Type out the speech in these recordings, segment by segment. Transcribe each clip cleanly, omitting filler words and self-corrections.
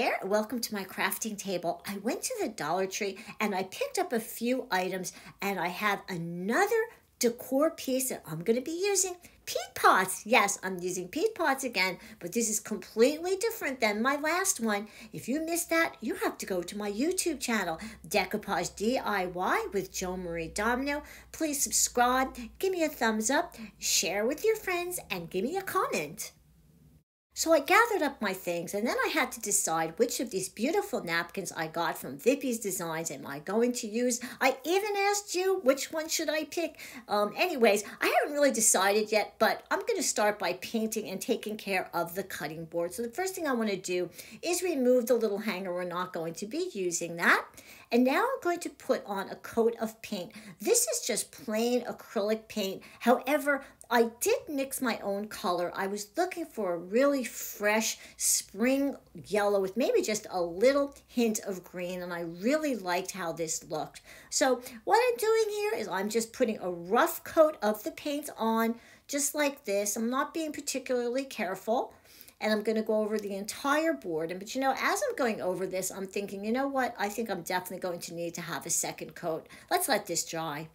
there, welcome to my crafting table. I went to the Dollar Tree and I picked up a few items, and I have another decor piece that I'm going to be using. Peat pots. Yes, I'm using peat pots again, but this is completely different than my last one. If you missed that, you have to go to my YouTube channel, Decoupage D.I.Y with Joan-Marie Domino. Please subscribe, give me a thumbs up, share with your friends, and give me a comment. So I gathered up my things, and then I had to decide which of these beautiful napkins I got from Vippy's Designs am I going to use. I even asked you which one should I pick. Anyways, I haven't really decided yet, but I'm going to start by painting and taking care of the cutting board. So the first thing I want to do is remove the little hanger. We're not going to be using that. And now I'm going to put on a coat of paint. This is just plain acrylic paint. However, I did mix my own color. I was looking for a really fresh spring yellow with maybe just a little hint of green, and I really liked how this looked. So what I'm doing here is I'm just putting a rough coat of the paint on, just like this. I'm not being particularly careful. And I'm going to go over the entire board. But you know, as I'm going over this, I'm thinking, you know what? I think I'm definitely going to need to have a second coat. Let's let this dry.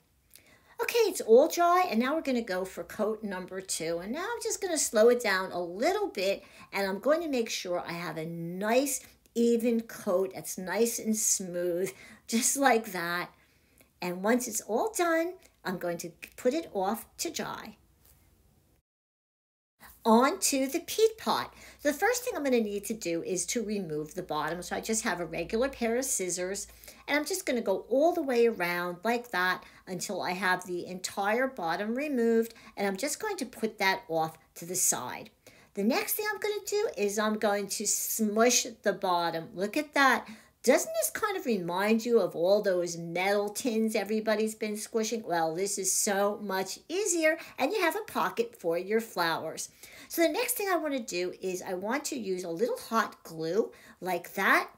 Okay, it's all dry, and now we're going to go for coat number 2. And now I'm just going to slow it down a little bit, and I'm going to make sure I have a nice, even coat that's nice and smooth, just like that. And once it's all done, I'm going to put it off to dry. Onto the peat pot. The first thing I'm going to need to do is to remove the bottom. So I just have a regular pair of scissors, and I'm just going to go all the way around like that until I have the entire bottom removed, and I'm just going to put that off to the side. The next thing I'm going to do is I'm going to smush the bottom. Look at that. Doesn't this kind of remind you of all those metal tins everybody's been squishing? Well, this is so much easier, and you have a pocket for your flowers. So the next thing I want to do is I want to use a little hot glue like that,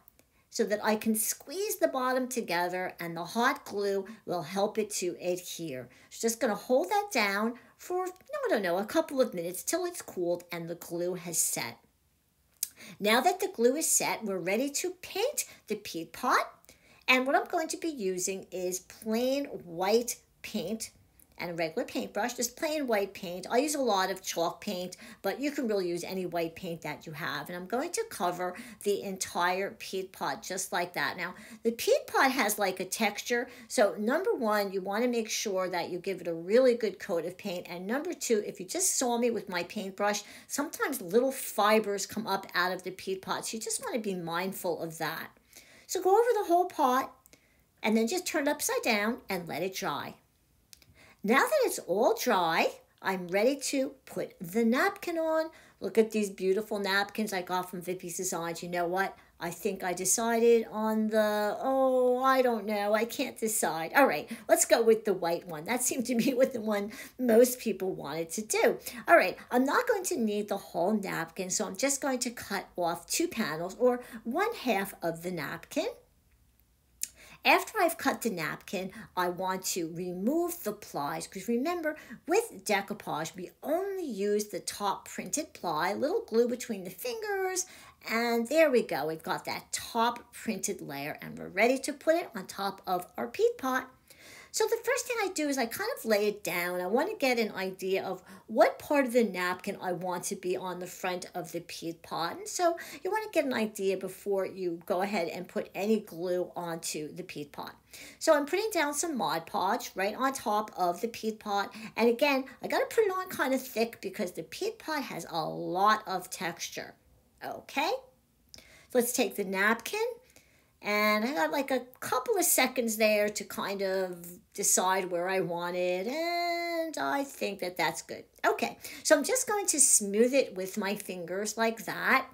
so that I can squeeze the bottom together, and the hot glue will help it to adhere. So just going to hold that down for, I don't know, a couple of minutes till it's cooled and the glue has set. Now that the glue is set, we're ready to paint the peat pot. And what I'm going to be using is plain white paint and a regular paintbrush, just plain white paint. I use a lot of chalk paint, but you can really use any white paint that you have. And I'm going to cover the entire peat pot just like that. Now, the peat pot has like a texture. So number one, you want to make sure that you give it a really good coat of paint. And number two, if you just saw me with my paintbrush, sometimes little fibers come up out of the peat pot. So you just want to be mindful of that. So go over the whole pot and then just turn it upside down and let it dry. Now that it's all dry, I'm ready to put the napkin on. Look at these beautiful napkins I got from Vippy's Designs. You know what? I think I decided on the, I don't know. I can't decide. All right, let's go with the white one. That seemed to be what the one most people wanted to do. All right, I'm not going to need the whole napkin, so I'm just going to cut off 2 panels or 1/2 of the napkin. After I've cut the napkin, I want to remove the plies, because remember, with decoupage, we only use the top printed ply, little glue between the fingers, and there we go. We've got that top printed layer, and we're ready to put it on top of our peat pot. So the first thing I do is I kind of lay it down. I want to get an idea of what part of the napkin I want to be on the front of the peat pot. And so you want to get an idea before you go ahead and put any glue onto the peat pot. So I'm putting down some Mod Podge right on top of the peat pot. And again, I got to put it on kind of thick because the peat pot has a lot of texture. Okay, so let's take the napkin. And I got like a couple of seconds there to kind of decide where I want it. And I think that that's good. Okay, so I'm just going to smooth it with my fingers like that.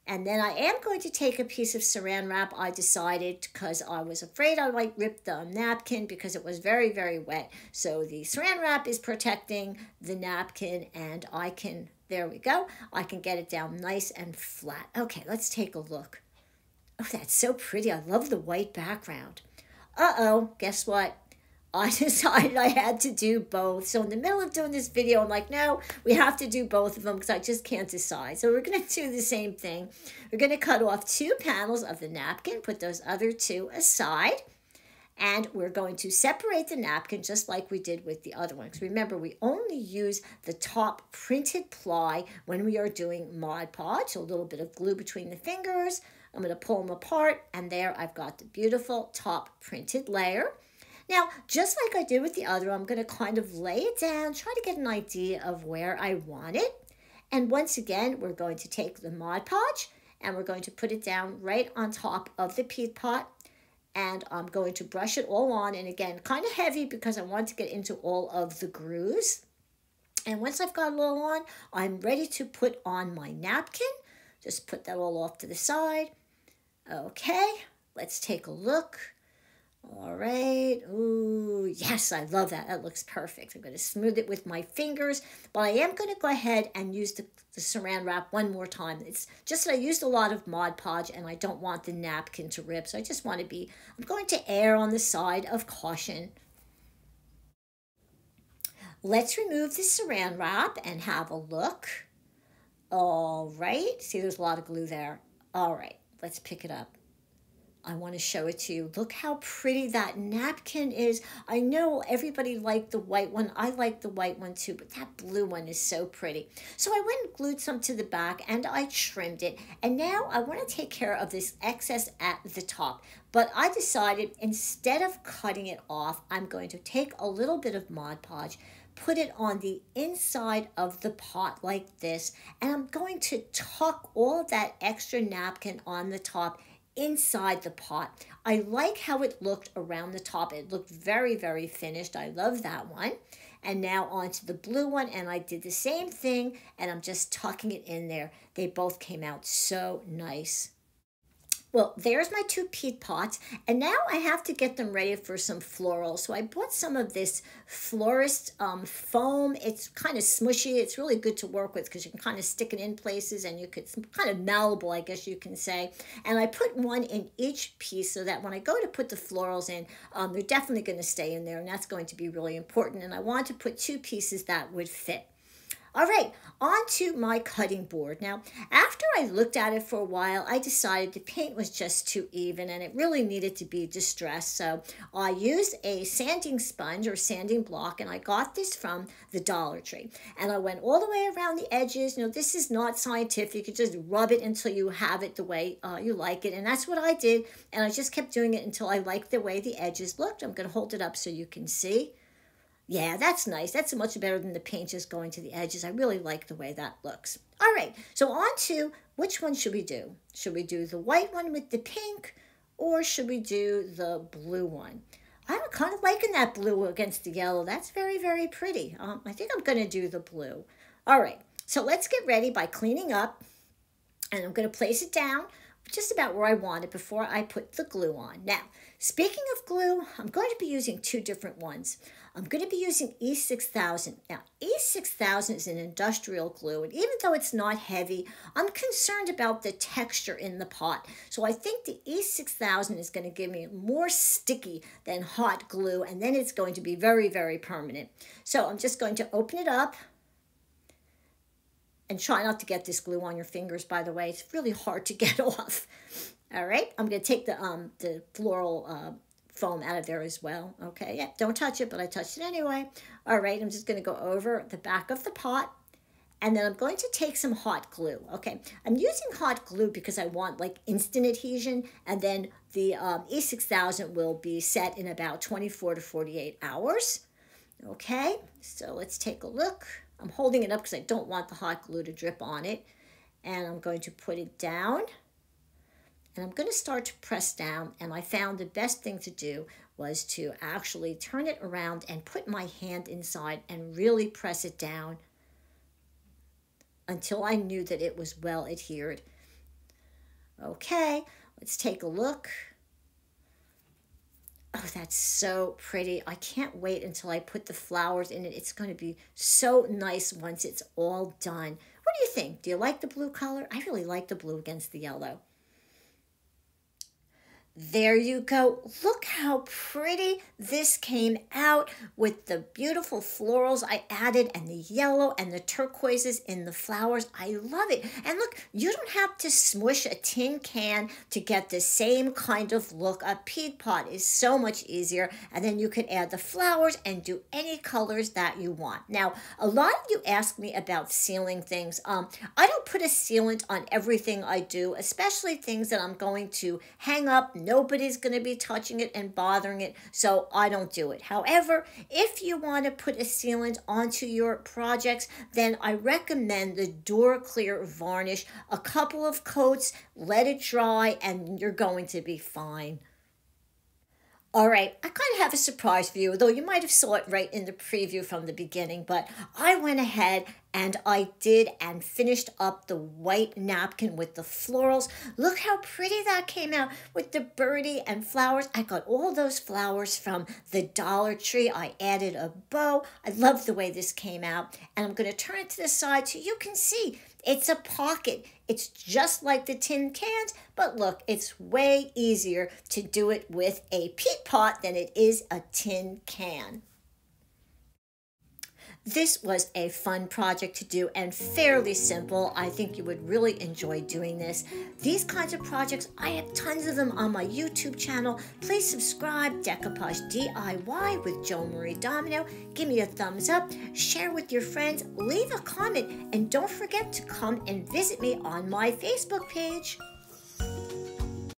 And then I am going to take a piece of saran wrap. I decided because I was afraid I might rip the napkin because it was very, very wet. So the saran wrap is protecting the napkin, and I can, there we go. I can get it down nice and flat. Okay, let's take a look. Oh, that's so pretty. I love the white background. Uh-oh, guess what? I decided I had to do both. So in the middle of doing this video, I'm like, no, we have to do both of them because I just can't decide. So we're going to do the same thing. We're going to cut off 2 panels of the napkin, put those other 2 aside. And we're going to separate the napkin just like we did with the other one. Because remember, we only use the top printed ply when we are doing Mod Podge. So a little bit of glue between the fingers. I'm going to pull them apart. And there I've got the beautiful top printed layer. Now, just like I did with the other, I'm going to kind of lay it down, try to get an idea of where I want it. And once again, we're going to take the Mod Podge and we're going to put it down right on top of the peat pot. And I'm going to brush it all on. And again, kind of heavy because I want to get into all of the grooves. And once I've got it all on, I'm ready to put on my napkin. Just put that all off to the side. Okay, let's take a look. All right. Ooh, yes, I love that. That looks perfect. I'm going to smooth it with my fingers, but I am going to go ahead and use the saran wrap one more time. It's just that I used a lot of Mod Podge and I don't want the napkin to rip, so I just want to be, I'm going to err on the side of caution. Let's remove the saran wrap and have a look. All right. See, there's a lot of glue there. All right, let's pick it up. I want to show it to you. Look how pretty that napkin is. I know everybody liked the white one. I like the white one too, but that blue one is so pretty. So I went and glued some to the back and I trimmed it. And now I want to take care of this excess at the top. But I decided instead of cutting it off, I'm going to take a little bit of Mod Podge, put it on the inside of the pot like this, and I'm going to tuck all of that extra napkin on the top inside the pot. I like how it looked around the top. It looked very, very finished. I love that one. And now onto the blue one, and I did the same thing, and I'm just tucking it in there. They both came out so nice. Well, there's my 2 peat pots, and now I have to get them ready for some floral. So I bought some of this florist foam. It's kind of smushy. It's really good to work with because you can kind of stick it in places, and it's kind of malleable, I guess you can say. And I put one in each piece so that when I go to put the florals in, they're definitely going to stay in there, and that's going to be really important. And I want to put 2 pieces that would fit. All right, on to my cutting board. Now, after I looked at it for a while, I decided the paint was just too even and it really needed to be distressed. So I used a sanding sponge or sanding block, and I got this from the Dollar Tree. And I went all the way around the edges. You know, this is not scientific. You just rub it until you have it the way you like it. And that's what I did. And I just kept doing it until I liked the way the edges looked. I'm going to hold it up so you can see. Yeah, that's nice. That's much better than the paint just going to the edges. I really like the way that looks. All right, so on to which one should we do? Should we do the white one with the pink, or should we do the blue one? I'm kind of liking that blue against the yellow. That's very, very pretty. I think I'm going to do the blue. All right, so let's get ready by cleaning up, and I'm going to place it down just about where I want it before I put the glue on. Now, speaking of glue, I'm going to be using 2 different ones. I'm going to be using E6000. Now, E6000 is an industrial glue, and even though it's not heavy, I'm concerned about the texture in the pot. So I think the E6000 is going to give me more sticky than hot glue, and then it's going to be very, very permanent. So I'm just going to open it up. And try not to get this glue on your fingers, by the way. It's really hard to get off. All right, I'm going to take the floral foam out of there as well. Okay, yeah, don't touch it, but I touched it anyway. All right, I'm just going to go over the back of the pot. And then I'm going to take some hot glue. Okay, I'm using hot glue because I want like instant adhesion. And then the E6000 will be set in about 24 to 48 hours. Okay, so let's take a look. I'm holding it up because I don't want the hot glue to drip on it. And I'm going to put it down. And I'm going to start to press down. And I found the best thing to do was to actually turn it around and put my hand inside and really press it down until I knew that it was well adhered. Okay, let's take a look. Oh, that's so pretty. I can't wait until I put the flowers in it. It's going to be so nice once it's all done. What do you think? Do you like the blue color? I really like the blue against the yellow. There you go. Look how pretty this came out with the beautiful florals I added and the yellow and the turquoises in the flowers. I love it. And look, you don't have to smush a tin can to get the same kind of look. A peat pot is so much easier. And then you can add the flowers and do any colors that you want. Now, a lot of you ask me about sealing things. I don't put a sealant on everything I do, especially things that I'm going to hang up. Nobody's going to be touching it and bothering it, so I don't do it. However, if you want to put a sealant onto your projects, then I recommend the Door Clear varnish. A couple of coats, let it dry, and you're going to be fine. All right, I kind of have a surprise for you, though you might have saw it right in the preview from the beginning, but I went ahead and I did and finished up the white napkin with the florals. Look how pretty that came out with the birdie and flowers. I got all those flowers from the Dollar Tree. I added a bow. I love the way this came out, and I'm going to turn it to the side so you can see it's a pocket. It's just like the tin cans, but look, it's way easier to do it with a peat pot than it is a tin can. This was a fun project to do and fairly simple. I think you would really enjoy doing this. These kinds of projects, I have tons of them on my YouTube channel. Please subscribe, Decoupage D.I.Y with Joan-Marie Domino. Give me a thumbs up, share with your friends, leave a comment, and don't forget to come and visit me on my Facebook page.